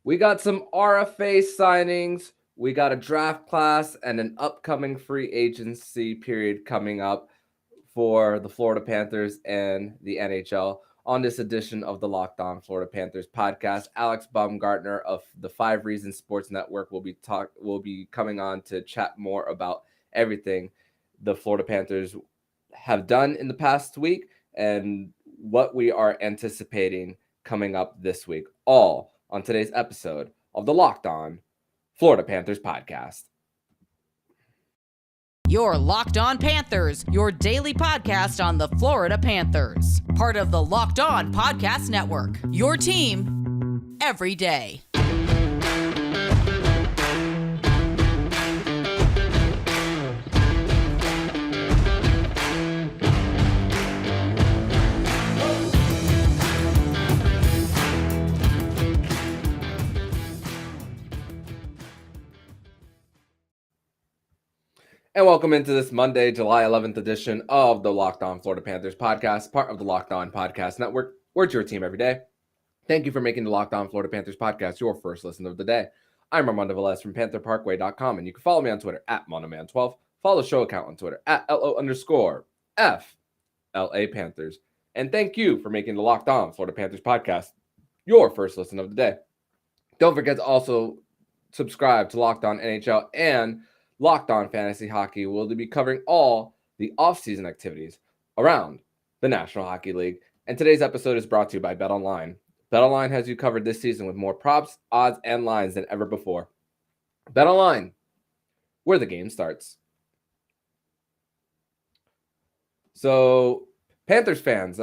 We got some RFA signings. We got a draft class and an upcoming free agency period coming up for the Florida Panthers and the NHL. On this edition of the Locked On Florida Panthers podcast, Alex Baumgartner of the 5 Reasons Sports Network will be coming on to chat more about everything the Florida Panthers have done in the past week and what we are anticipating coming up this week. All on today's episode of the Locked On Florida Panthers podcast. Your Locked On Panthers, your daily podcast on the Florida Panthers. Part of the Locked On Podcast Network. Your team every day. And welcome into this Monday, July 11th edition of the Locked On Florida Panthers podcast, part of the Locked On Podcast Network. We're your team every day. Thank you for making the Locked On Florida Panthers podcast your first listen of the day. I'm Armando Velez from PantherParkway.com, and you can follow me on Twitter at Monoman12. Follow the show account on Twitter at LO_FLA Panthers. And thank you for making the Locked On Florida Panthers podcast your first listen of the day. Don't forget to also subscribe to Locked On NHL and Locked On Fantasy Hockey. Will be covering all the offseason activities around the National Hockey League. And today's episode is brought to you by BetOnline. BetOnline has you covered this season with more props, odds, and lines than ever before. BetOnline, where the game starts. So, Panthers fans,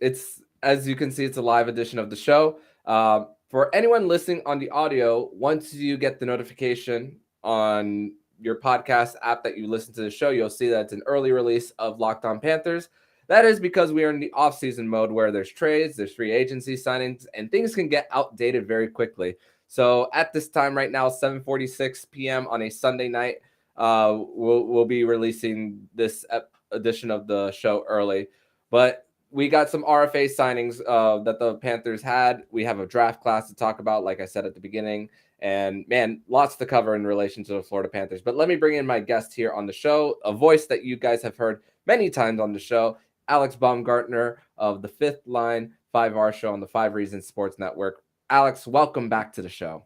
it's, as you can see, it's a live edition of the show. For anyone listening on the audio, once you get the notification on your podcast app that you listen to the show, you'll see that it's an early release of Locked On Panthers. That is because we are in the off-season mode where there's trades, there's free agency signings, and things can get outdated very quickly. So at this time right now, 7:46 p.m. on a Sunday night, we'll be releasing this edition of the show early. But we got some RFA signings that the Panthers had. We have a draft class to talk about, like I said at the beginning. And, man, lots to cover in relation to the Florida Panthers. But let me bring in my guest here on the show, a voice that you guys have heard many times on the show, Alex Baumgartner of the Fifth Line 5R show on the 5 Reasons Sports Network. Alex, welcome back to the show.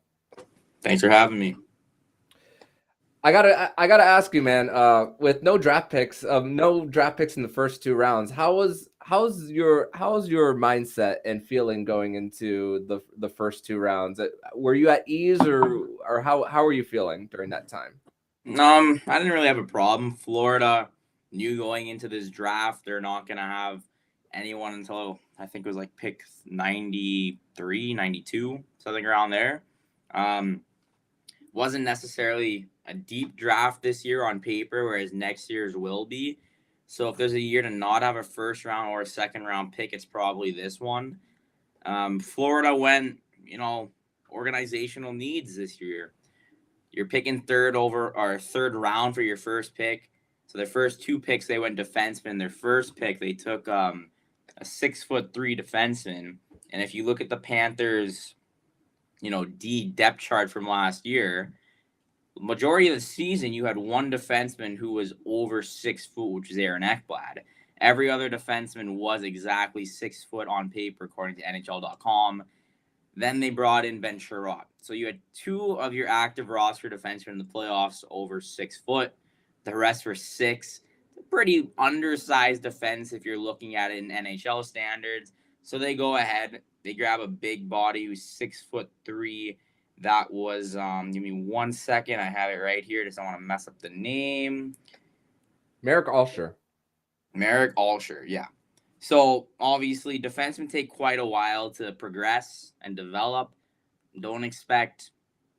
Thanks for having me. I gotta ask you, man. With no draft picks in the first 2 rounds, how's your mindset and feeling going into the first 2 rounds? Were you at ease, or how were you feeling during that time? I didn't really have a problem. Florida knew going into this draft they're not gonna have anyone until I think it was like pick 93, 92, something around there. Wasn't necessarily a deep draft this year on paper, whereas next year's will be. So if there's a year to not have a first round or a second round pick, it's probably this one. Florida went, organizational needs this year. You're picking third round for your first pick. So their first 2 picks, they went defenseman. Their first pick, they took a 6'3" defenseman. And if you look at the Panthers, D depth chart from last year, majority of the season, you had one defenseman who was over 6 foot, which is Aaron Ekblad. Every other defenseman was exactly 6 foot on paper, according to NHL.com. Then they brought in Ben Sherratt. So you had 2 of your active roster defensemen in the playoffs over 6 foot. The rest were 6. Pretty undersized defense if you're looking at it in NHL standards. So they go ahead. They grab a big body who's 6'3". That was, give me 1 second. I have it right here. Just don't want to mess up the name. Marek Alscher, yeah. So, obviously, defensemen take quite a while to progress and develop. Don't expect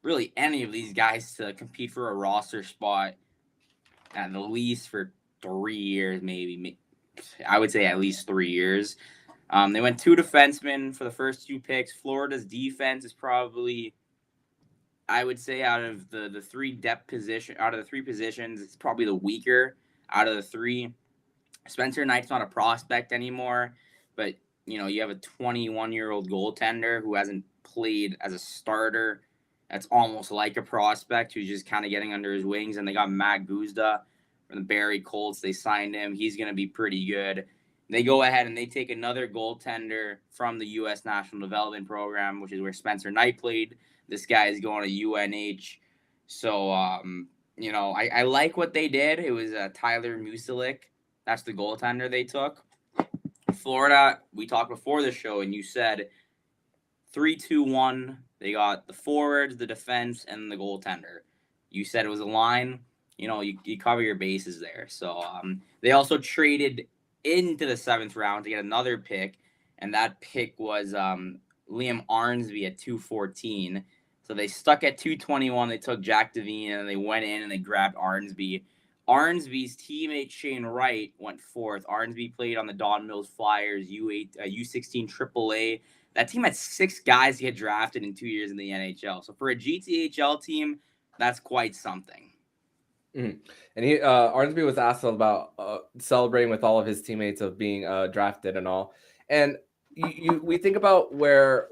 really any of these guys to compete for a roster spot at the least for 3 years, maybe. I would say at least 3 years. They went 2 defensemen for the first 2 picks. Florida's defense is probably, I would say, out of the 3 positions, it's probably the weaker out of the 3. Spencer Knight's not a prospect anymore, but you have a 21-year-old goaltender who hasn't played as a starter. That's almost like a prospect who's just kind of getting under his wings. And they got Matt Guzda from the Barrie Colts. They signed him. He's going to be pretty good. They go ahead and they take another goaltender from the U.S. National Development Program, which is where Spencer Knight played. This guy is going to UNH. So, I like what they did. It was Tyler Munzelek. That's the goaltender they took. Florida, we talked before the show, and you said 3-2-1. They got the forwards, the defense, and the goaltender. You said it was a line. You cover your bases there. So they also traded into the 7th round to get another pick, and that pick was Liam Armsby at 214. So they stuck at 221. They took Jack Devine, and they went in and they grabbed Armsby. Armsby's teammate Shane Wright went 4th. Armsby played on the Don Mills Flyers U16 AAA. That team had 6 guys get drafted in 2 years in the NHL. So for a GTHL team, that's quite something. Mm-hmm. And Armsby was asked about celebrating with all of his teammates of being drafted and all. And we think about where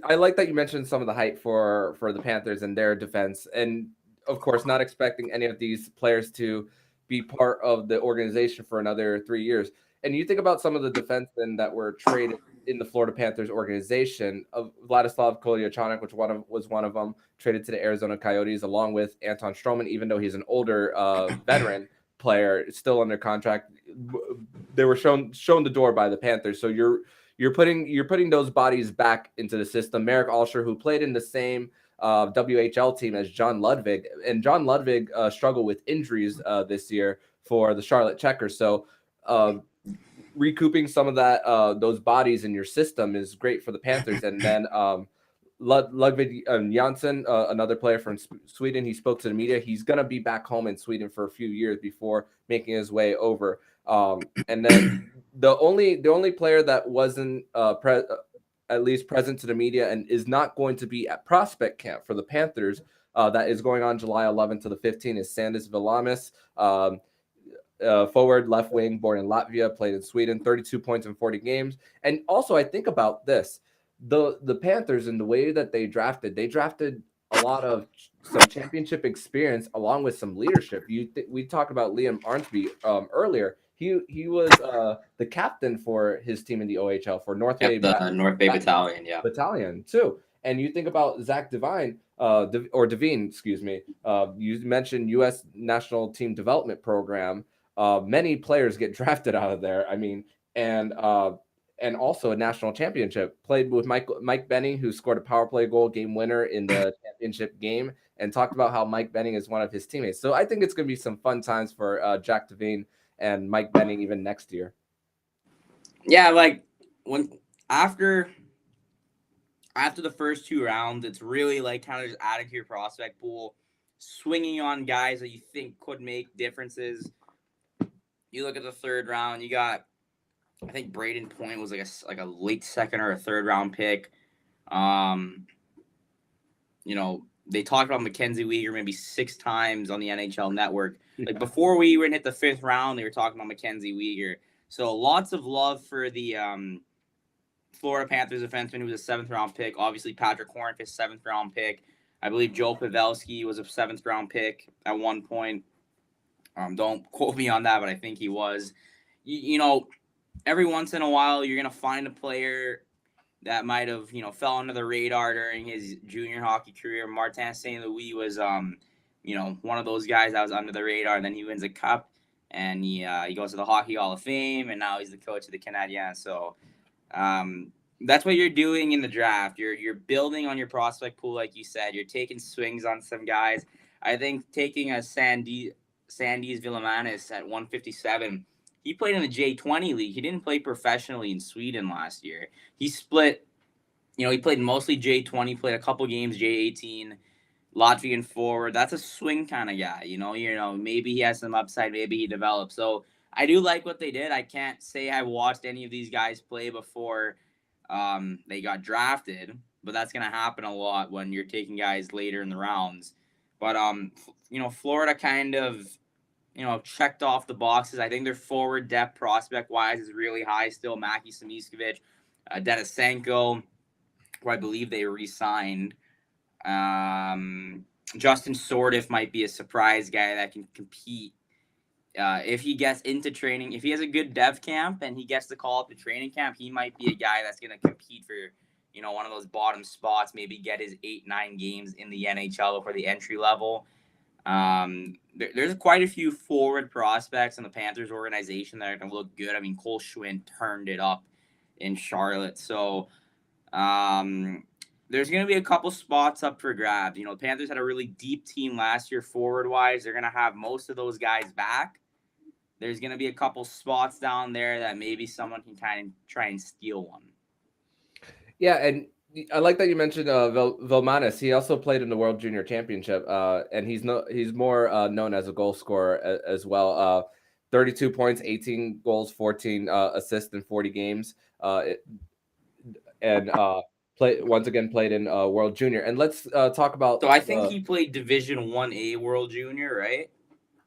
I like that you mentioned some of the hype for the Panthers and their defense, and of course not expecting any of these players to be part of the organization for another 3 years. And you think about some of the defensemen that were traded in the Florida Panthers organization, of Vladislav Kolyachonok, which was one of them, traded to the Arizona Coyotes, along with Anton Stroman, even though he's an older veteran player, still under contract. They were shown the door by the Panthers. So you're putting those bodies back into the system. Merrick Alsher, who played in the same WHL team as John Ludwig, and John Ludwig struggled with injuries this year for the Charlotte Checkers. So recouping some of that those bodies in your system is great for the Panthers. And then Ludwig Jansson, another player from Sweden, he spoke to the media. He's going to be back home in Sweden for a few years before making his way over. And then the only player that wasn't at least present to the media and is not going to be at prospect camp for the Panthers that is going on July 11th to the 15th is Sandis Villamus. Forward, left wing, born in Latvia, played in Sweden, 32 points in 40 games. And also, I think about this, the Panthers and the way that they drafted a lot of some championship experience along with some leadership. We talked about Liam Armsby earlier. He was the captain for his team in the OHL for North Bay Battalion, yeah. Battalion too. And you think about Zach Devine, Devine, excuse me. You mentioned U.S. National Team Development Program. Many players get drafted out of there. I mean, and also a national championship. Played with Mike Benning, who scored a power play goal, game winner in the championship game, and talked about how Mike Benning is one of his teammates. So I think it's going to be some fun times for Jack Devine and Mike Benning even next year. Yeah, like after the first 2 rounds, it's really like kind of just adding to your prospect pool, swinging on guys that you think could make differences. You look at the 3rd round, you got, I think Braden Point was like a late 2nd or a 3rd round pick. They talked about Mckenzie Uighur maybe 6 times on the NHL Network. Like before we even hit the 5th round, they were talking about Mckenzie Uighur. So lots of love for the Florida Panthers defenseman who was a 7th round pick. Obviously, Patrick Hornqvist, 7th round pick. I believe Joe Pavelski was a 7th round pick at one point. Don't quote me on that, but I think he was. Every once in a while, you're going to find a player that might have, fell under the radar during his junior hockey career. Martin St. Louis was, one of those guys that was under the radar. And then he wins a cup, and he goes to the Hockey Hall of Fame, and now he's the coach of the Canadiens. So that's what you're doing in the draft. You're building on your prospect pool, like you said. You're taking swings on some guys. I think taking a Sandis Villamus at 157, he played in the J20 league. He didn't play professionally in Sweden last year. He split, he played mostly J20, played a couple games J18, Latvian forward. That's a swing kind of guy, maybe he has some upside, maybe he develops. So I do like what they did. I can't say I watched any of these guys play before they got drafted, but that's going to happen a lot when you're taking guys later in the rounds. But, Florida kind of, checked off the boxes. I think their forward depth prospect-wise is really high still. Maki Samiskovic, Denisenko, who I believe they re-signed. Justin Sordiff might be a surprise guy that can compete. If he gets into training, if he has a good dev camp and he gets the call up to training camp, he might be a guy that's going to compete for, one of those bottom spots, maybe get his 8-9 games in the NHL for the entry level. There's quite a few forward prospects in the Panthers organization that are going to look good. I mean, Cole Schwinn turned it up in Charlotte. So there's going to be a couple spots up for grabs. The Panthers had a really deep team last year forward-wise. They're going to have most of those guys back. There's going to be a couple spots down there that maybe someone can kind of try and steal one. Yeah, and I like that you mentioned Villamus. He also played in the World Junior Championship, and he's more known as a goal scorer as well. 32 points, 18 goals, 14 assists in 40 games, and played in World Junior. And let's talk about. So I think he played Division 1A World Junior, right?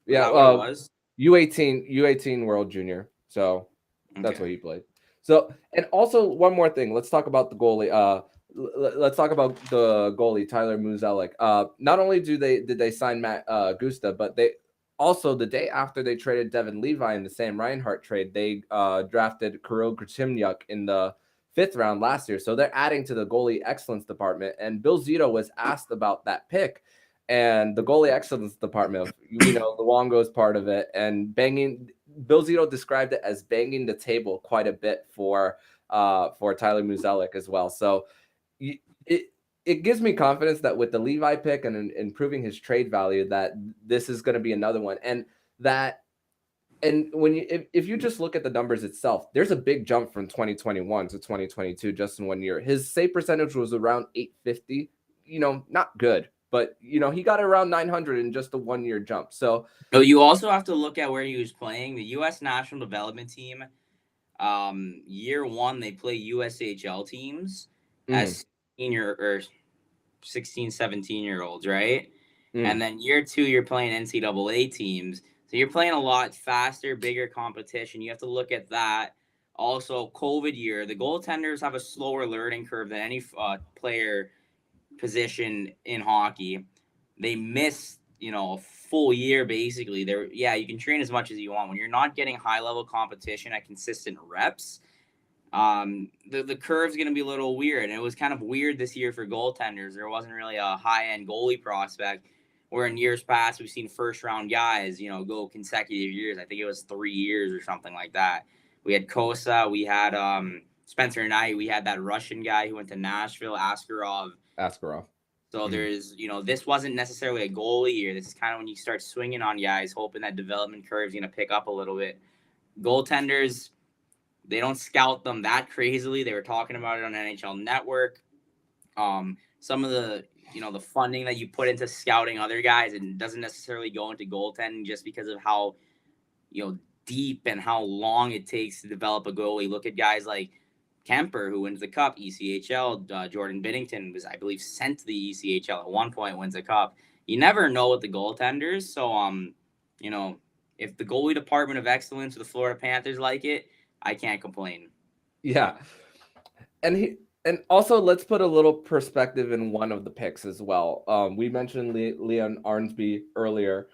Yeah, what it was? U18 World Junior. So that's what he played. So, and also one more thing. Let's talk about the goalie. Let's talk about the goalie Tyler Munzelek. Not only did they sign Matt Gusta, but they also, the day after they traded Devin Levi in the Sam Reinhart trade, they drafted Kirill Krasniuk in the 5th round last year. So they're adding to the goalie excellence department. And Bill Zito was asked about that pick. And the goalie excellence department, Luongo's part of it, and Bill Zito described it as banging the table quite a bit for Tyler Munzelek as well. So it gives me confidence that with the Levi pick and improving his trade value, that this is going to be another one. And when if you just look at the numbers itself, there's a big jump from 2021 to 2022 just in 1 year. His save percentage was around 850. Not good. But, he got around 900 in just a 1 year jump. So you also have to look at where he was playing. The U.S. National Development Team, year one, they play USHL teams as senior or 16, 17-year-olds, right? And then year two, you're playing NCAA teams. So you're playing a lot faster, bigger competition. You have to look at that. Also, COVID year, the goaltenders have a slower learning curve than any player position in hockey. They miss, a full year basically. You can train as much as you want. When you're not getting high level competition at consistent reps, the curve's going to be a little weird. And it was kind of weird this year for goaltenders. There wasn't really a high-end goalie prospect, where in years past we've seen first-round guys, go consecutive years. I think it was 3 years or something like that. We had Kosa, we had Spencer Knight, we had that Russian guy who went to Nashville, Askarov. So there's, this wasn't necessarily a goalie year. This is kind of when you start swinging on guys, hoping that development curve is going to pick up a little bit. Goaltenders, they don't scout them that crazily. They were talking about it on NHL Network. Some of the, the funding that you put into scouting other guys, and doesn't necessarily go into goaltending just because of how, deep and how long it takes to develop a goalie. Look at guys like Kemper, who wins the Cup, ECHL. Jordan Binnington was, I believe, sent to the ECHL at one point, wins the Cup. You never know with the goaltenders. So, if the goalie department of excellence of the Florida Panthers like it, I can't complain. Yeah. And also, let's put a little perspective in one of the picks as well. We mentioned Leon Armsby earlier.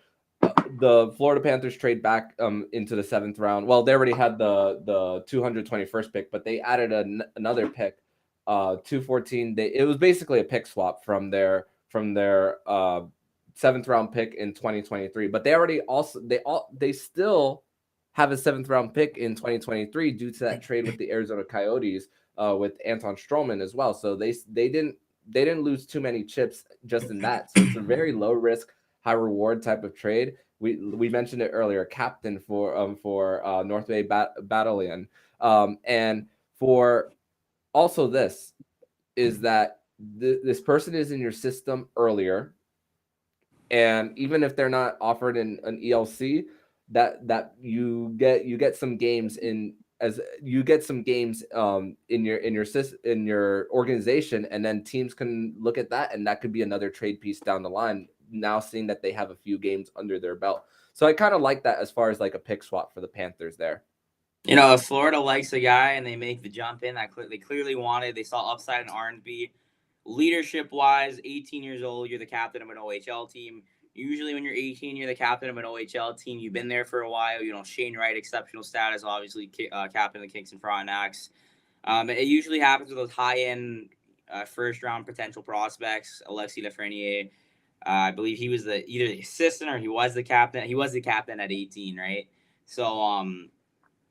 The Florida Panthers trade back into the 7th round. Well, they already had the 221st pick, but they added another pick, 214. It was basically a pick swap from their 7th round pick in 2023. But they still have a 7th round pick in 2023 due to that trade with the Arizona Coyotes with Anton Stroman as well. So they didn't lose too many chips just in that. So it's a very low risk, high reward type of trade. We mentioned it earlier, captain for North Bay Battalion, and for also this is that this person is in your system earlier, and even if they're not offered an ELC, that you get some games in your organization, and then teams can look at that, and that could be another trade piece down the line. Now seeing that they have a few games under their belt. So I kind of like that as far as like a pick swap for the Panthers there. If Florida likes a guy and they make the jump in that they clearly wanted, they saw upside in Armsby. Leadership-wise, 18 years old, you're the captain of an OHL team. Usually when you're 18, you're the captain of an OHL team. You've been there for a while. Shane Wright, exceptional status, obviously captain of the Kingston Frontenacs. It usually happens with those high-end first-round potential prospects. Alexis Lafreniere, I believe he was either the assistant or he was the captain. He was the captain at 18, right? So,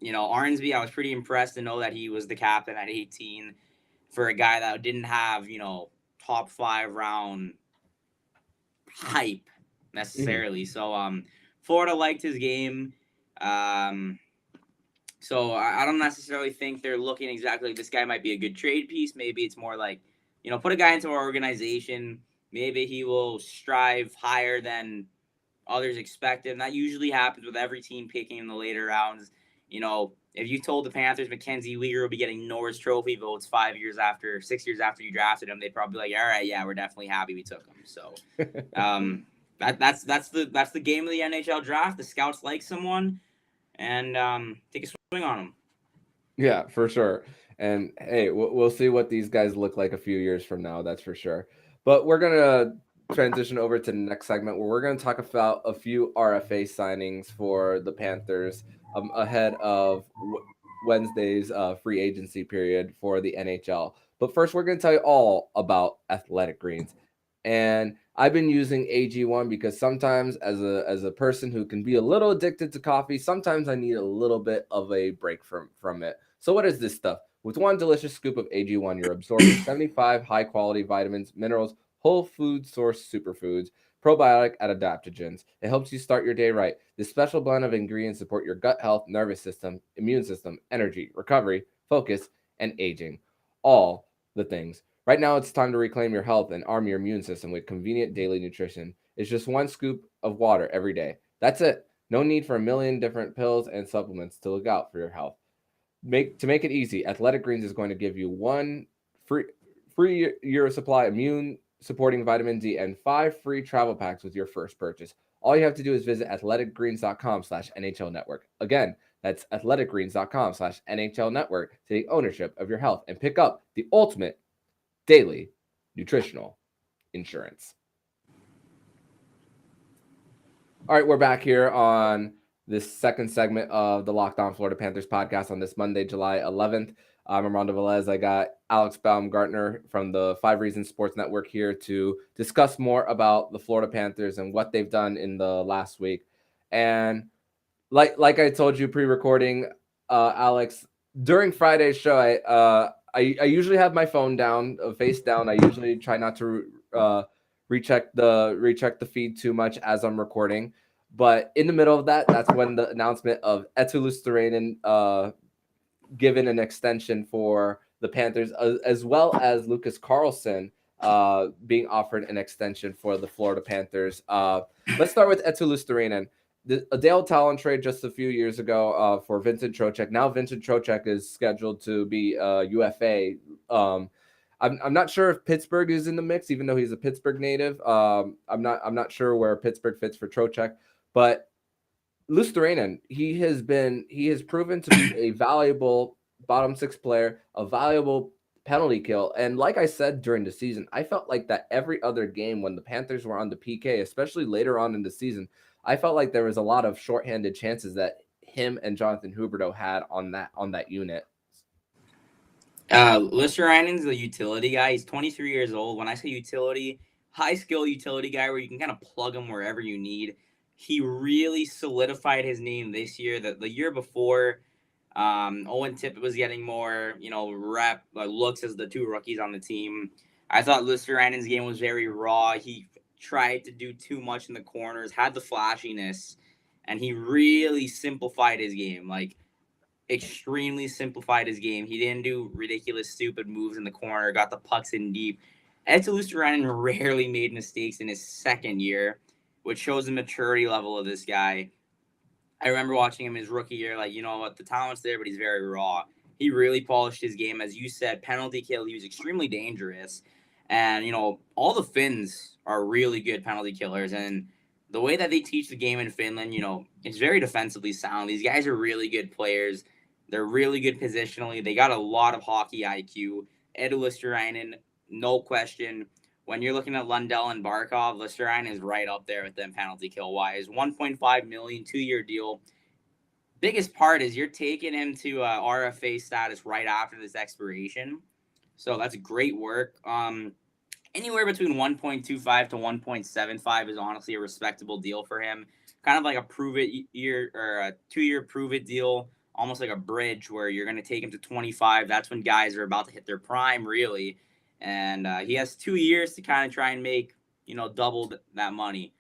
Armsby, I was pretty impressed to know that he was the captain at 18 for a guy that didn't have, top 5 round hype necessarily. So, Florida liked his game. So I don't necessarily think they're looking exactly like this guy might be a good trade piece. Maybe it's more like, put a guy into our organization. Maybe he will strive higher than others expected. And that usually happens with every team picking in the later rounds. If you told the Panthers Mckenzie Uighur will be getting Norris Trophy votes 6 years after you drafted him, they'd probably be like, all right, yeah, we're definitely happy we took him. So that's the game of the NHL draft. The scouts like someone and take a swing on them. Yeah, for sure. And hey, we'll see what these guys look like a few years from now. That's for sure. But we're gonna transition over to the next segment where we're gonna talk about a few RFA signings for the Panthers ahead of Wednesday's free agency period for the NHL. But first, we're gonna tell you all about Athletic Greens. And I've been using AG1 because sometimes as a person who can be a little addicted to coffee, sometimes I need a little bit of a break from it. So what is this stuff? With one delicious scoop of AG1, you're absorbing 75 high-quality vitamins, minerals, whole food source superfoods, probiotic and adaptogens. It helps you start your day right. This special blend of ingredients support your gut health, nervous system, immune system, energy, recovery, focus, and aging. All the things. Right now, it's time to reclaim your health and arm your immune system with convenient daily nutrition. It's just one scoop of water every day. That's it. No need for a million different pills and supplements to look out for your health. To make it easy, Athletic Greens is going to give you one free year supply of immune supporting vitamin D and 5 free travel packs with your first purchase. All you have to do is visit athleticgreens.com/NHL Network. Again, that's athleticgreens.com/NHL Network to take ownership of your health and pick up the ultimate daily nutritional insurance. All right, we're back here on this second segment of the Locked On Florida Panthers podcast on this Monday, July 11th. I'm Armando Velez. I got Alex Baumgartner from the 5 Reasons Sports Network here to discuss more about the Florida Panthers and what they've done in the last week. And like I told you pre-recording, Alex, during Friday's show, I usually have my phone down, face down. I usually try not to recheck the feed too much as I'm recording. But in the middle of that's when the announcement of Eetu Luostarinen given an extension for the Panthers, as well as Lucas Carlsson being offered an extension for the Florida Panthers. Let's start with Eetu Luostarinen. A Dale Talon trade just a few years ago for Vincent Trojec. Now Vincent Trojec is scheduled to be UFA. I'm not sure if Pittsburgh is in the mix, even though he's a Pittsburgh native. I'm not sure where Pittsburgh fits for Trojec, but Luostarinen, he has proven to be a valuable bottom 6 player, a valuable penalty kill. And like I said during the season, I felt like that every other game when the Panthers were on the PK, especially later on in the season, I felt like there was a lot of shorthanded chances that him and Jonathan Huberdeau had on that unit. Luostarinen's the utility guy. He's 23 years old. When I say utility, high skill utility guy where you can kind of plug him wherever you need. He really solidified his name this year. The year before, Owen Tippett was getting more, rep looks as the 2 rookies on the team. I thought Luostarinen's game was very raw. He tried to do too much in the corners, had the flashiness, and he really simplified his game. Extremely simplified his game. He didn't do ridiculous, stupid moves in the corner, got the pucks in deep. Eetu Luostarinen rarely made mistakes in his second year, which shows the maturity level of this guy. I remember watching him his rookie year, the talent's there, but he's very raw. He really polished his game. As you said, penalty kill, he was extremely dangerous. And, all the Finns are really good penalty killers. And the way that they teach the game in Finland, it's very defensively sound. These guys are really good players. They're really good positionally. They got a lot of hockey IQ. Luostarinen, no question. When you're looking at Lundell and Barkov, Luostarinen is right up there with them penalty kill wise. $1.5 million, 2-year deal. Biggest part is you're taking him to RFA status right after this expiration. So that's great work. Anywhere between 1.25 to 1.75 is honestly a respectable deal for him. Kind of like a prove it year or a 2-year prove it deal, almost like a bridge where you're going to take him to 25. That's when guys are about to hit their prime, really. And he has 2 years to kind of try and make, double that money.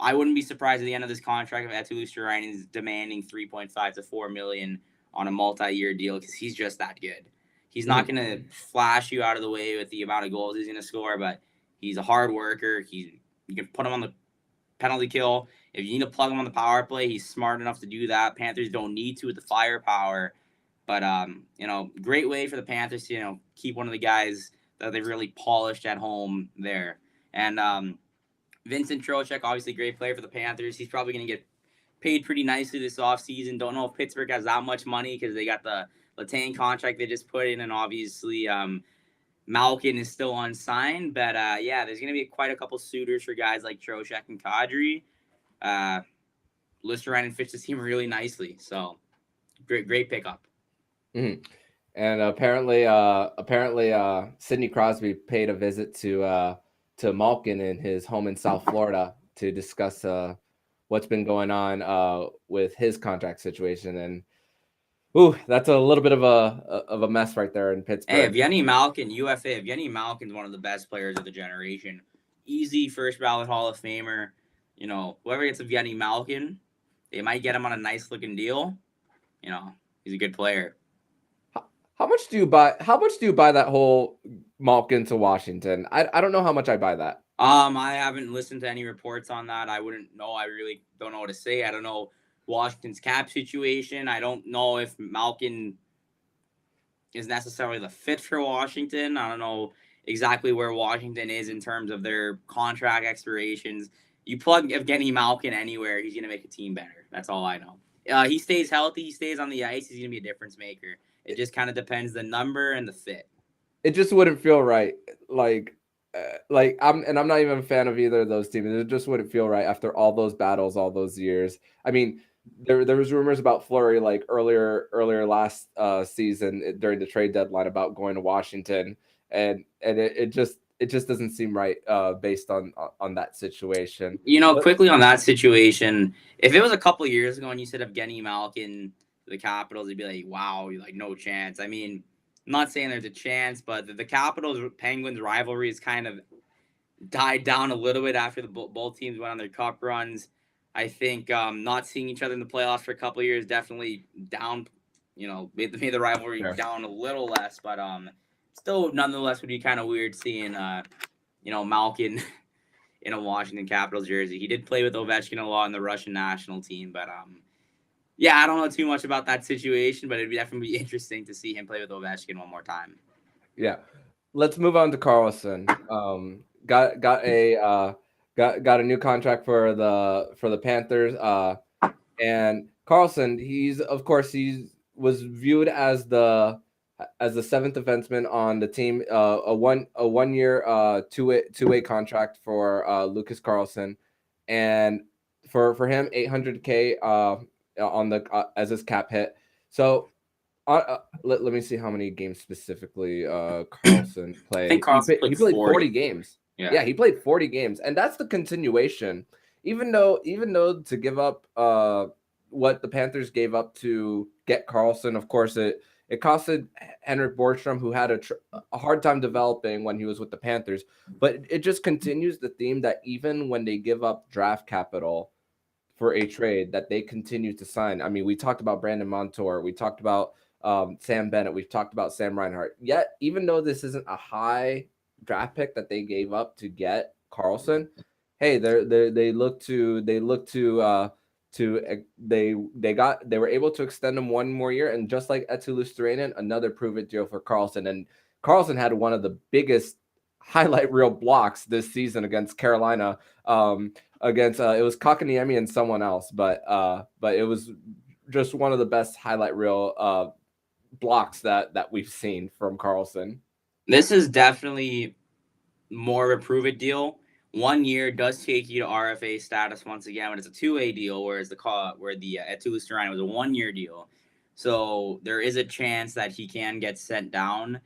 I wouldn't be surprised at the end of this contract if Eetu Luostarinen is demanding 3.5 to 4 million on a multi-year deal because he's just that good. He's not going to flash you out of the way with the amount of goals he's going to score, but he's a hard worker. You can put him on the penalty kill. If you need to plug him on the power play, he's smart enough to do that. Panthers don't need to with the firepower. But, great way for the Panthers to, keep one of the guys that they've really polished at home there. And Vincent Trojec, obviously great player for the Panthers. He's probably going to get paid pretty nicely this offseason. Don't know if Pittsburgh has that much money because they got the Letang contract they just put in, and obviously Malkin is still unsigned. But, there's going to be quite a couple suitors for guys like Trochek and Kadri. Luostarinen fits the team really nicely. So, great pickup. Mm-hmm. And apparently, Sidney Crosby paid a visit to Malkin in his home in South Florida to discuss what's been going on with his contract situation. And that's a little bit of a mess right there in Pittsburgh. Hey, Vienney Malkin, UFA. Vienney Malkin's one of the best players of the generation. Easy first ballot Hall of Famer. Whoever gets a Vienney Malkin, they might get him on a nice looking deal. He's a good player. How much do you buy that whole Malkin to Washington? I don't know how much I buy that. I haven't listened to any reports on that. I wouldn't know. I really don't know what to say. I don't know Washington's cap situation. I don't know if Malkin is necessarily the fit for Washington. I don't know exactly where Washington is in terms of their contract expirations. You plug Vienney Malkin anywhere, he's going to make a team better. That's all I know. He stays healthy. He stays on the ice. He's going to be a difference maker. It just kind of depends the number and the fit. It just wouldn't feel right. I'm not even a fan of either of those teams. It just wouldn't feel right after all those battles, all those years. I mean, there was rumors about Fleury like earlier last season during the trade deadline about going to Washington, and it just doesn't seem right based on that situation. Quickly on that situation, if it was a couple of years ago and you said of Vienney Malkin to the Capitals, it'd be like, wow, like no chance. I mean, I'm not saying there's a chance, but the Capitals-Penguins rivalry has kind of died down a little bit after both teams went on their cup runs. I think not seeing each other in the playoffs for a couple of years definitely down, made the rivalry down a little less, but still nonetheless would be kind of weird seeing, Malkin in a Washington Capitals jersey. He did play with Ovechkin a lot in the Russian national team, but I don't know too much about that situation, but it'd definitely be interesting to see him play with Ovechkin one more time. Yeah, let's move on to Carlsson. Got a new contract for the Panthers. And Carlsson, he was viewed as the seventh defenseman on the team. A 1 year two-way contract for Lucas Carlsson, and for him $800K on the as his cap hit. So let me see how many games specifically Carlsson played. I think Carlsson he played 40 games. Yeah, he played 40 games, and that's the continuation. Even though to give up what the Panthers gave up to get Carlsson, of course it costed Henrik Borgstrom, who had a hard time developing when he was with the Panthers. But it just continues the theme that even when they give up draft capital for a trade, that they continue to sign. I mean, we talked about Brandon Montour. We talked about Sam Bennett. We've talked about Sam Reinhart. Yet, even though this isn't a high draft pick that they gave up to get Carlsson, hey, they were able to extend him 1 more year, and just like Eetu Luostarinen, another prove-it deal for Carlsson. And Carlsson had one of the biggest highlight reel blocks this season against Carolina. It was Kakaniemi and someone else, but it was just one of the best highlight reel blocks that we've seen from Carlsson. This is definitely more of a prove it deal. 1 year does take you to RFA status once again, but it's a 2-way deal, whereas the Eetu Luostarinen was a 1-year deal. So there is a chance that he can get sent down.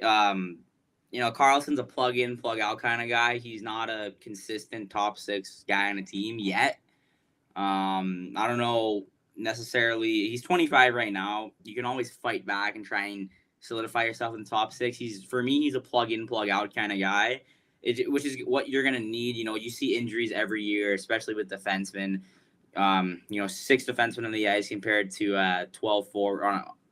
Carlson's a plug in, plug out kind of guy. He's not a consistent top 6 guy on a team yet. I don't know necessarily. He's 25 right now. You can always fight back and try and solidify yourself in the top 6. He's a plug in, plug out kind of guy, which is what you're gonna need. You see injuries every year, especially with defensemen. 6 defensemen on the ice compared to 12 forward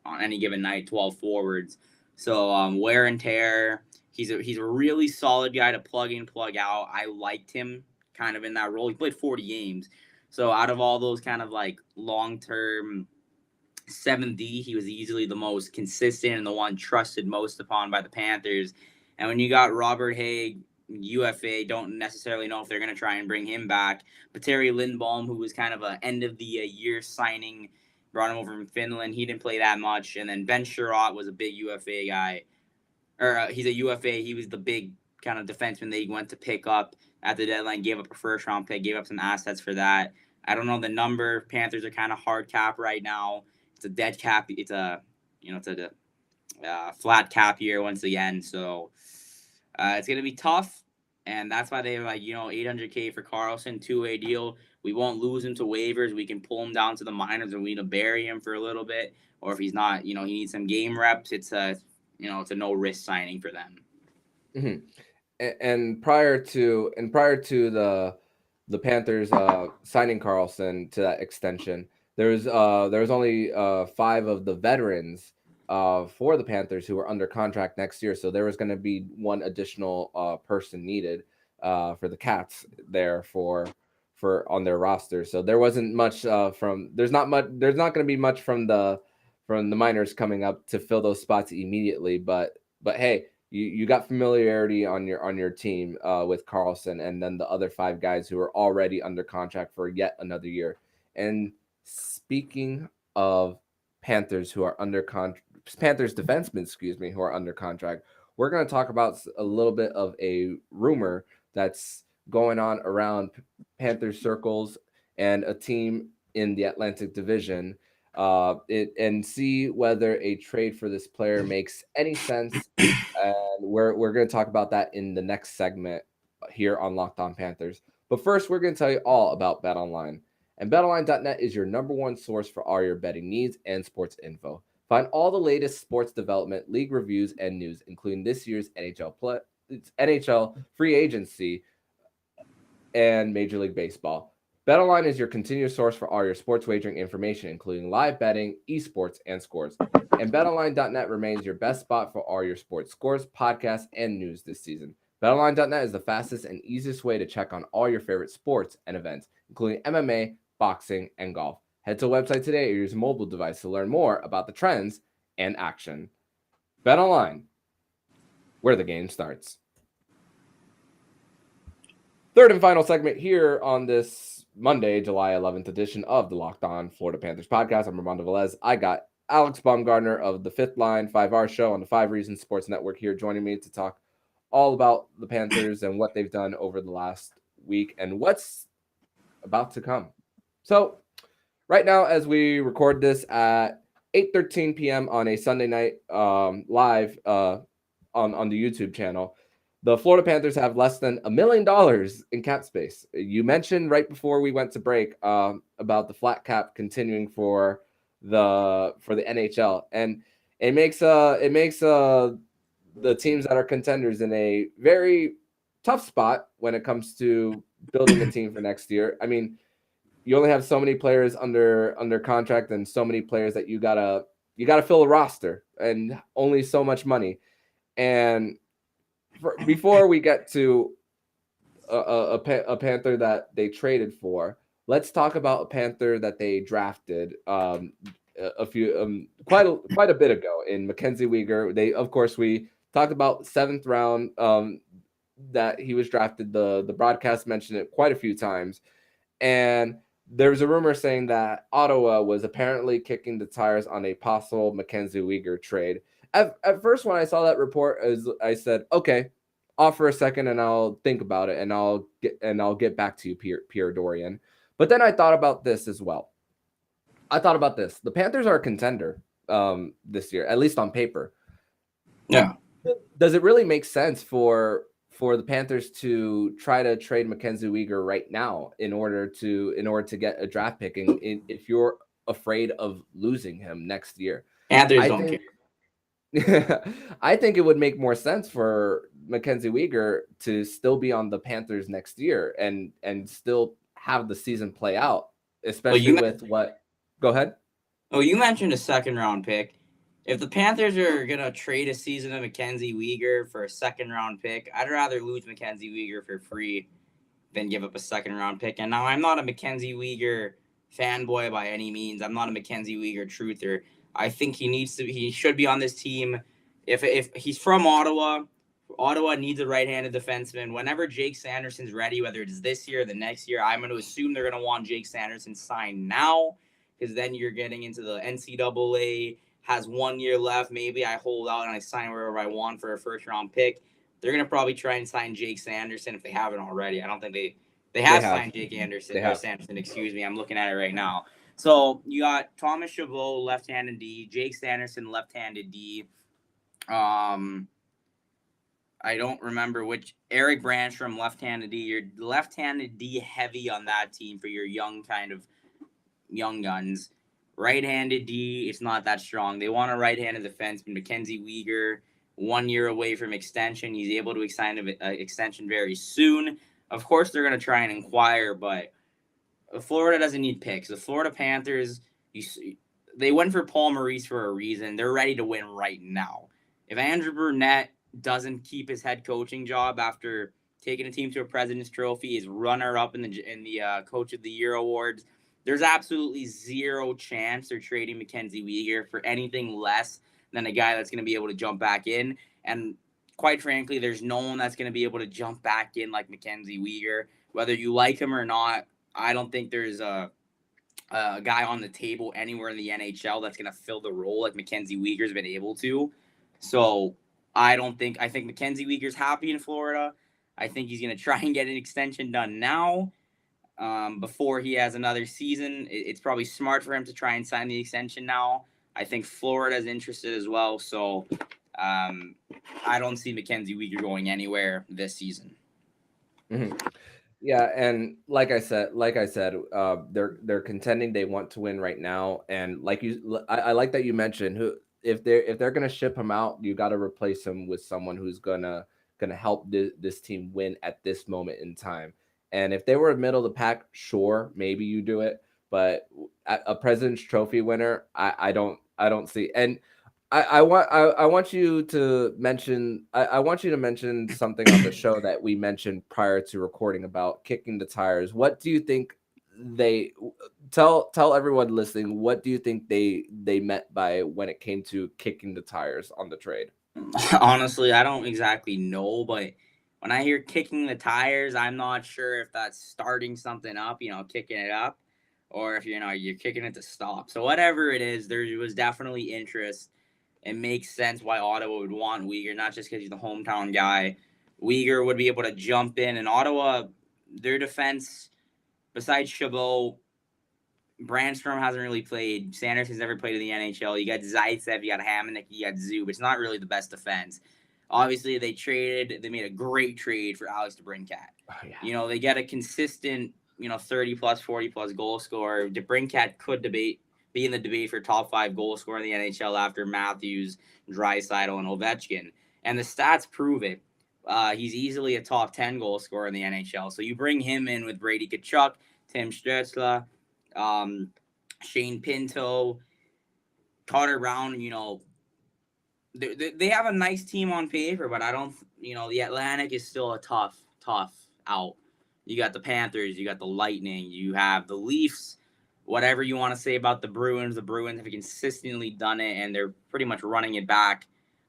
on any given night, 12 forwards. So wear and tear. He's a really solid guy to plug in, plug out. I liked him kind of in that role. He played 40 games. So out of all those kind of like long-term 7D, he was easily the most consistent and the one trusted most upon by the Panthers. And when you got Robert Haig, UFA, don't necessarily know if they're going to try and bring him back. But Terry Lindbaum, who was kind of a end of the year signing, brought him over from Finland. He didn't play that much. And then Ben Sherratt was a big UFA guy. He's a UFA. He was the big kind of defenseman they went to pick up at the deadline, gave up a first-round pick, gave up some assets for that. I don't know the number. Panthers are kind of hard cap right now. It's a dead cap. It's a flat cap year once again. So it's going to be tough. And that's why they have $800K for Carlsson, 2-way deal. We won't lose him to waivers. We can pull him down to the minors and we need to bury him for a little bit. Or if he's not, he needs some game reps. It's a no risk signing for them. Mm-hmm. And prior to the Panthers signing Carlsson to that extension, there was only 5 of the veterans for the Panthers who were under contract next year. So there was going to be one additional person needed for the Cats there for on their roster. So there wasn't much there's not going to be much from the minors coming up to fill those spots immediately. But hey, you got familiarity on your team with Carlsson, and then the other 5 guys who are already under contract for yet another year. And speaking of Panthers who are under Panthers defensemen, who are under contract, we're going to talk about a little bit of a rumor that's going on around Panthers circles and a team in the Atlantic Division. And see whether a trade for this player makes any sense. And we're going to talk about that in the next segment here on Locked On Panthers. But first, we're going to tell you all about BetOnline. And BetOnline.net is your #1 source for all your betting needs and sports info. Find all the latest sports development, league reviews, and news, including this year's NHL free agency and Major League Baseball. BetOnline is your continuous source for all your sports wagering information, including live betting, esports, and scores. And BetOnline.net remains your best spot for all your sports scores, podcasts, and news this season. BetOnline.net is the fastest and easiest way to check on all your favorite sports and events, including MMA, boxing, and golf. Head to the website today or use a mobile device to learn more about the trends and action. BetOnline, where the game starts. Third and final segment here on this Monday, July 11th edition of the Locked On Florida Panthers podcast. I'm Armando Velez. I got Alex Baumgartner of the Fifth Line 5R show on the 5 Reasons Sports Network here joining me to talk all about the Panthers and what they've done over the last week and what's about to come. So right now, as we record this at 8:13 p.m. on a Sunday night live on the YouTube channel, the Florida Panthers have less than $1 million in cap space. You mentioned right before we went to break about the flat cap continuing for the NHL, and it makes the teams that are contenders in a very tough spot when it comes to building a team for next year. I mean, you only have so many players under contract and so many players that you gotta fill a roster and only so much money. And before we get to a Panther that they traded for, let's talk about a Panther that they drafted quite a bit ago in Mckenzie Uighur. We talked about 7th round that he was drafted. The broadcast mentioned it quite a few times, and there's a rumor saying that Ottawa was apparently kicking the tires on a possible Mckenzie Uighur trade. At first, when I saw that report, I said, okay, offer a second and I'll think about it and I'll get back to you, Pierre Dorian. But then I thought about this as well. The Panthers are a contender this year, at least on paper. Yeah. Does it really make sense for the Panthers to try to trade Mckenzie Uighur right now in order to get a draft pick if you're afraid of losing him next year? Panthers don't care. I think it would make more sense for Mckenzie Uighur to still be on the Panthers next year and still have the season play out, especially with what. Go ahead. Oh, you mentioned a second round pick. If the Panthers are gonna trade a season of Mckenzie Uighur for a second round pick, I'd rather lose Mckenzie Uighur for free than give up a second round pick. And now I'm not a Mckenzie Uighur fanboy by any means. I'm not a Mckenzie Uighur truther. I think he should be on this team. If he's from Ottawa, Ottawa needs a right-handed defenseman. Whenever Jake Sanderson's ready, whether it's this year or the next year, I'm going to assume they're going to want Jake Sanderson signed now, because then you're getting into the NCAA, has 1 year left. Maybe I hold out and I sign wherever I want for a first-round pick. They're going to probably try and sign Jake Sanderson if they haven't already. I don't think they have signed Jake Sanderson, excuse me. I'm looking at it right now. So you got Thomas Chabot, left-handed D, Jake Sanderson, left-handed D. I don't remember which. Eric Brandstrom, left-handed D. You're left-handed D heavy on that team for your young guns. Right-handed D, it's not that strong. They want a right-handed defenseman. Mckenzie Uighur, 1 year away from extension. He's able to sign an extension very soon. Of course, they're going to try and inquire, but Florida doesn't need picks. The Florida Panthers, they went for Paul Maurice for a reason. They're ready to win right now. If Andrew Burnett doesn't keep his head coaching job after taking a team to a President's Trophy, is runner-up in the Coach of the Year awards, there's absolutely zero chance they're trading Mckenzie Uighur for anything less than a guy that's going to be able to jump back in. And quite frankly, there's no one that's going to be able to jump back in like Mckenzie Uighur. Whether you like him or not, I don't think there's a guy on the table anywhere in the NHL that's going to fill the role like Mckenzie Uighur's been able to. So I think Mckenzie Uighur's happy in Florida. I think he's going to try and get an extension done now before he has another season. It's probably smart for him to try and sign the extension now. I think Florida's interested as well. So I don't see Mckenzie Uighur going anywhere this season. Mm-hmm. Yeah, and like I said, they're contending. They want to win right now, and I like that you mentioned if they're gonna ship him out, you got to replace him with someone who's gonna help this team win at this moment in time. And if they were middle of the pack, sure, maybe you do it, but a President's Trophy winner, I don't see. And I want you to mention something on the show that we mentioned prior to recording about kicking the tires. What do you think they tell everyone listening? What do you think they meant by when it came to kicking the tires on the trade? Honestly, I don't exactly know, but when I hear kicking the tires, I'm not sure if that's starting something up, kicking it up, or if you're kicking it to stop. So whatever it is, there was definitely interest. It makes sense why Ottawa would want Uighur, not just because he's the hometown guy. Uighur would be able to jump in, and Ottawa, their defense, besides Chabot, Brandstrom hasn't really played. Sanderson's never played in the NHL. You got Zaitsev, you got Hamonic, you got Zub. It's not really the best defense. Obviously, they made a great trade for Alex DeBrincat. Oh, yeah. They get a consistent, 30-plus, 40-plus goal scorer. DeBrincat could be in the debate for top 5 goal scorer in the NHL after Matthews, Draisaitl, and Ovechkin. And the stats prove it. He's easily a top 10 goal scorer in the NHL. So you bring him in with Brady Tkachuk, Tim Stützle, Shane Pinto, Carter Brown. They have a nice team on paper, but I don't, the Atlantic is still a tough out. You got the Panthers, you got the Lightning, you have the Leafs. Whatever you want to say about the Bruins have consistently done it, and they're pretty much running it back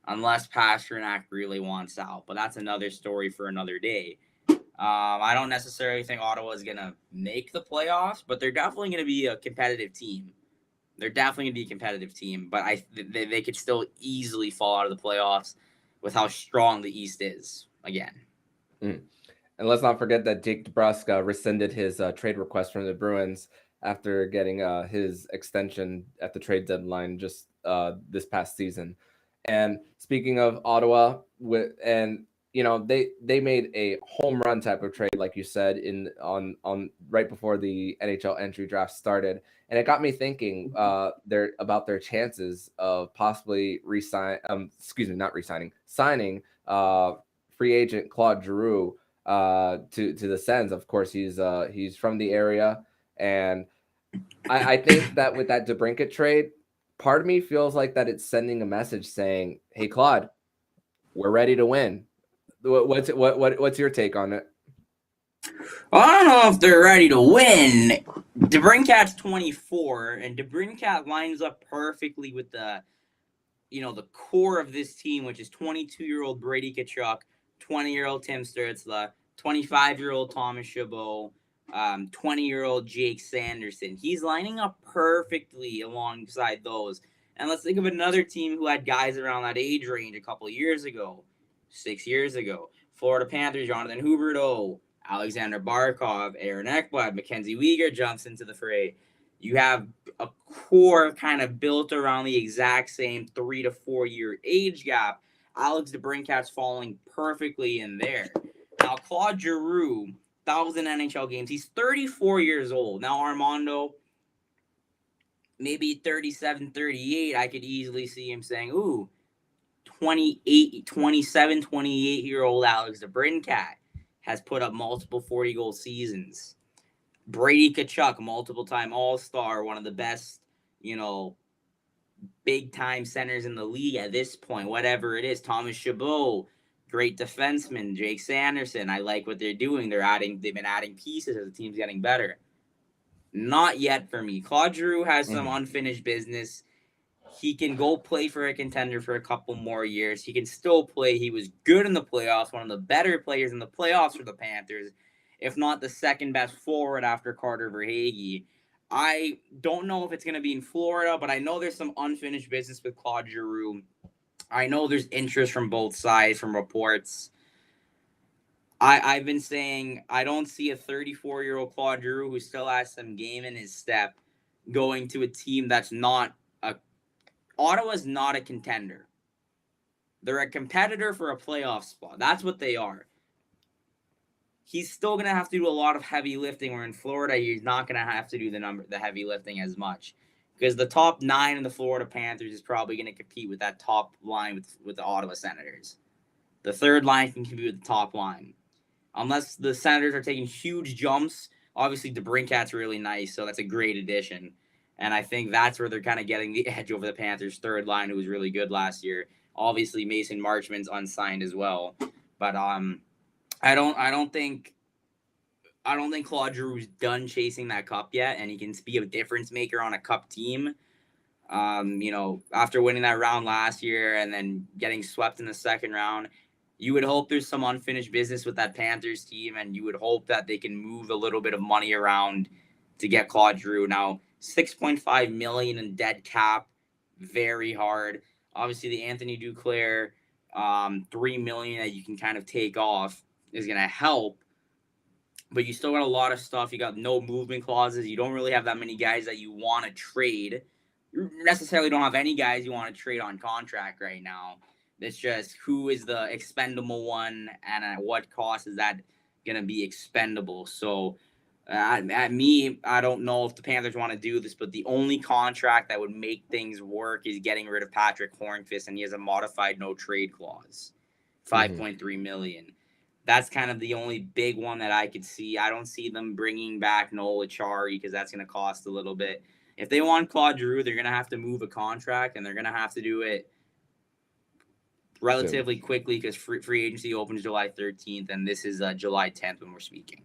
unless Pasternak really wants out. But that's another story for another day. I don't necessarily think Ottawa is going to make the playoffs, but they're definitely going to be a competitive team. But they could still easily fall out of the playoffs with how strong the East is again. And let's not forget that Jake DeBrusk rescinded his trade request from the Bruins after getting his extension at the trade deadline just this past season. And speaking of Ottawa, they made a home run type of trade, like you said, on right before the NHL Entry Draft started, and it got me thinking about their chances of possibly signing free agent Claude Giroux to the Sens. Of course, he's from the area, and I think that with that DeBrincat trade, part of me feels like that it's sending a message saying, "Hey, Claude, we're ready to win." What's your take on it? I don't know if they're ready to win. DeBrincat's 24, and DeBrincat lines up perfectly with the core of this team, which is 22-year-old Brady Tkachuk, 20-year-old Tim Stützle, 25-year-old Thomas Chabot, 20-year-old Jake Sanderson. He's lining up perfectly alongside those. And let's think of another team who had guys around that age range a couple of years ago, 6 years ago. Florida Panthers, Jonathan Huberdeau, Alexander Barkov, Aaron Ekblad, Mckenzie Uighur jumps into the fray. You have a core kind of built around the exact same 3 to 4 year age gap. Alex DeBrincat's falling perfectly in there. Now, Claude Giroux, 1,000 NHL games. He's 34 years old. Now, Armando, maybe 37, 38, I could easily see him saying, 27, 28-year-old Alex DeBrincat has put up multiple 40-goal seasons. Brady Tkachuk, multiple-time All-Star, one of the best, big-time centers in the league at this point, whatever it is. Thomas Chabot, great defenseman. Jake Sanderson, I like what they're doing. They've been adding pieces as the team's getting better. Not yet for me. Claude Giroux has some unfinished business. He can go play for a contender for a couple more years. He can still play. He was good in the playoffs, one of the better players in the playoffs for the Panthers, if not the second best forward after Carter Verhaeghe. I don't know if it's going to be in Florida, but I know there's some unfinished business with Claude Giroux. I know there's interest from both sides, from reports. I've been saying I don't see a 34-year-old Claude Giroux who still has some game in his step going to a team that's not a – Ottawa's not a contender. They're a competitor for a playoff spot. That's what they are. He's still going to have to do a lot of heavy lifting, where in Florida, he's not going to have to do the heavy lifting as much. Because the top 9 in the Florida Panthers is probably going to compete with that top line with the Ottawa Senators. The third line can compete with the top line. Unless the Senators are taking huge jumps, obviously DeBrincat's really nice, so that's a great addition. And I think that's where they're kind of getting the edge over the Panthers' third line, who was really good last year. Obviously, Mason Marchman's unsigned as well. But I don't think Claude Giroux's done chasing that cup yet, and he can be a difference maker on a cup team. After winning that round last year and then getting swept in the second round, you would hope there's some unfinished business with that Panthers team, and you would hope that they can move a little bit of money around to get Claude Giroux. Now, $6.5 million in dead cap, very hard. Obviously, the Anthony Duclair, $3 million that you can kind of take off is going to help, but you still got a lot of stuff. You got no movement clauses. You don't really have that many guys that you want to trade. You necessarily don't have any guys you want to trade on contract right now. It's just who is the expendable one, and at what cost is that going to be expendable. So I don't know if the Panthers want to do this, but the only contract that would make things work is getting rid of Patrick Hornqvist, and he has a modified no trade clause, $5.3 million. That's kind of the only big one that I could see. I don't see them bringing back Noel Acciari because that's going to cost a little bit. If they want Claude Giroux, they're going to have to move a contract, and they're going to have to do it relatively quickly because free agency opens July 13th, and this is July 10th when we're speaking.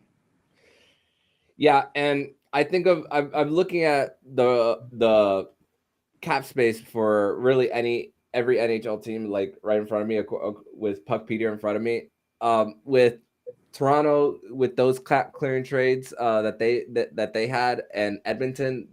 Yeah, and I think I'm looking at the cap space for really every NHL team, like right in front of me with Puckpedia in front of me. With Toronto, with those cap clearing trades that they had, and Edmonton,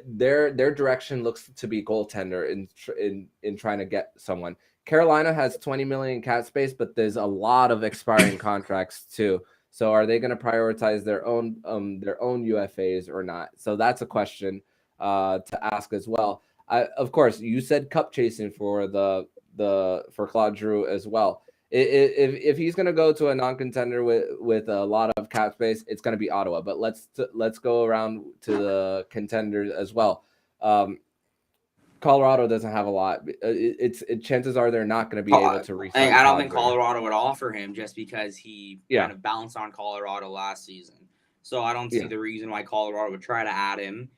their direction looks to be goaltender in trying to get someone. Carolina has 20 million cap space, but there's a lot of expiring contracts too. So are they going to prioritize their own UFAs or not? So that's a question to ask as well. Of course, you said cup chasing for for Claude Giroux as well. If he's going to go to a non-contender with a lot of cap space, it's going to be Ottawa. But let's go around to the contenders as well. Colorado doesn't have a lot. Chances are they're not going to be able to re-sign. I don't think Colorado would offer him just because he kind of bounced on Colorado last season. So I don't see the reason why Colorado would try to add him.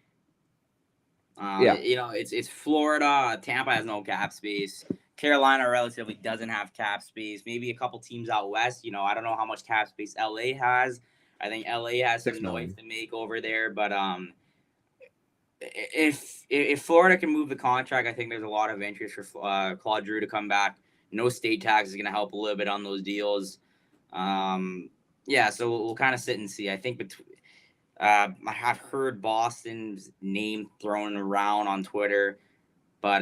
It's Florida. Tampa has no cap space. Carolina relatively doesn't have cap space. Maybe a couple teams out west. I don't know how much cap space LA has. I think LA has some noise to make over there. But if Florida can move the contract, I think there's a lot of interest for Claude Giroux to come back. No state tax is going to help a little bit on those deals. So we'll kind of sit and see. I think I have heard Boston's name thrown around on Twitter, but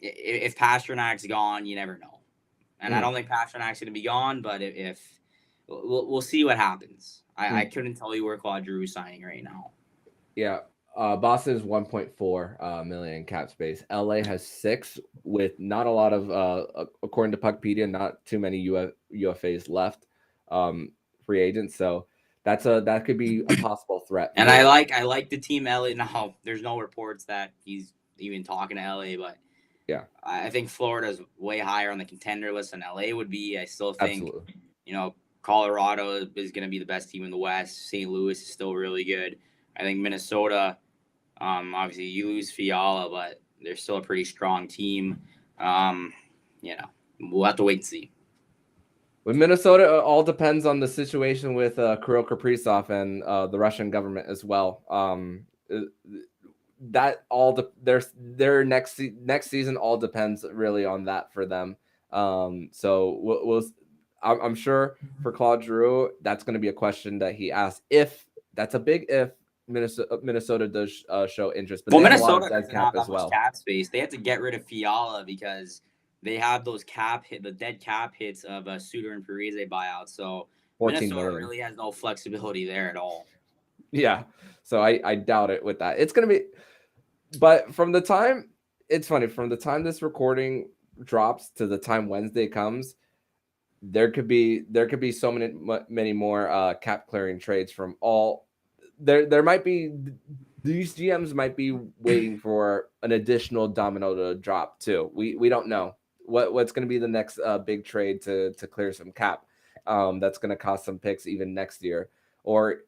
if Pasternak's gone, you never know. And I don't think Pasternak's going to be gone, but if we'll see what happens. I couldn't tell you where Claude Giroux is signing right now. Yeah. Boston is 1.4 million cap space. LA has 6 with not a lot of, according to Puckpedia, not too many UFAs left, free agents. So that could be a possible threat. And I like the team LA. Now there's no reports that he's even talking to LA, but yeah, I think Florida's way higher on the contender list than LA would be. I still think, Colorado is going to be the best team in the West. St. Louis is still really good. I think Minnesota, obviously you lose Fiala, but they're still a pretty strong team. We'll have to wait and see. With Minnesota, it all depends on the situation with Kirill Kaprizov and the Russian government as well. That all their next season all depends really on that for them. So I'm sure for Claude Giroux, that's going to be a question that he asks. If that's a big if. Minnesota does show interest, but Minnesota doesn't have that much cap space. They have to get rid of Fiala because they have those the dead cap hits of Suter and Parise buyout. So Minnesota really has no flexibility there at all. Yeah, so I doubt it with that. It's gonna be, but from the time this recording drops to the time Wednesday comes, there could be so many more cap clearing trades from all. There might be, these GMs might be waiting for an additional domino to drop too. We don't know what's going to be the next big trade to clear some cap. That's going to cost some picks even next year, or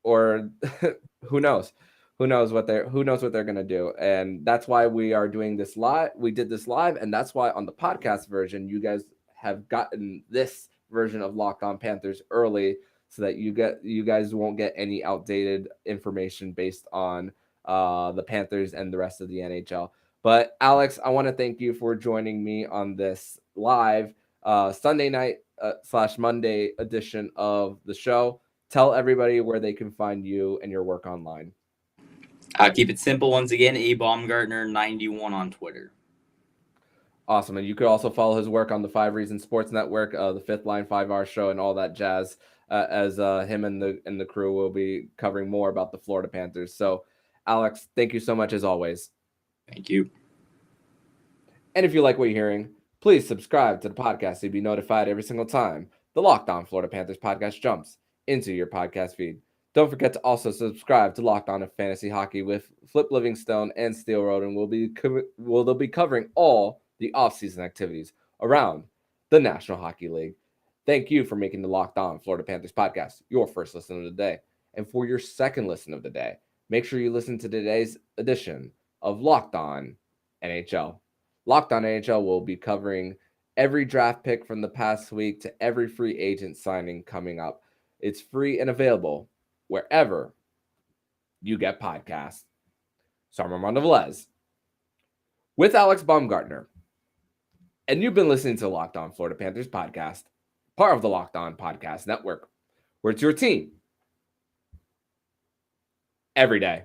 who knows what they're going to do. And that's why we are doing this live. We did this live, and that's why on the podcast version, you guys have gotten this version of Locked On Panthers early, so that you guys won't get any outdated information based on the Panthers and the rest of the NHL. But Alex, I want to thank you for joining me on this live Sunday night / Monday edition of the show. Tell everybody where they can find you and your work online. Keep it simple once again. Baumgartner 91 on Twitter. Awesome. And you could also follow his work on the 5 Reasons Sports Network, the Fifth Line 5-hour show, and all that jazz. As him and the crew will be covering more about the Florida Panthers. So, Alex, thank you so much as always. Thank you. And if you like what you're hearing, please subscribe to the podcast to be notified every single time the Locked On Florida Panthers podcast jumps into your podcast feed. Don't forget to also subscribe to Locked On Fantasy Hockey with Flip Livingstone and Steele Roden. They'll be covering all the offseason activities around the National Hockey League. Thank you for making the Locked On Florida Panthers podcast your first listen of the day. And for your second listen of the day, make sure you listen to today's edition of Locked On NHL. Locked On NHL will be covering every draft pick from the past week to every free agent signing coming up. It's free and available wherever you get podcasts. So I'm Armando Velez with Alex Baumgartner. And you've been listening to Locked On Florida Panthers podcast. part of the Locked On Podcast Network, where it's your team every day.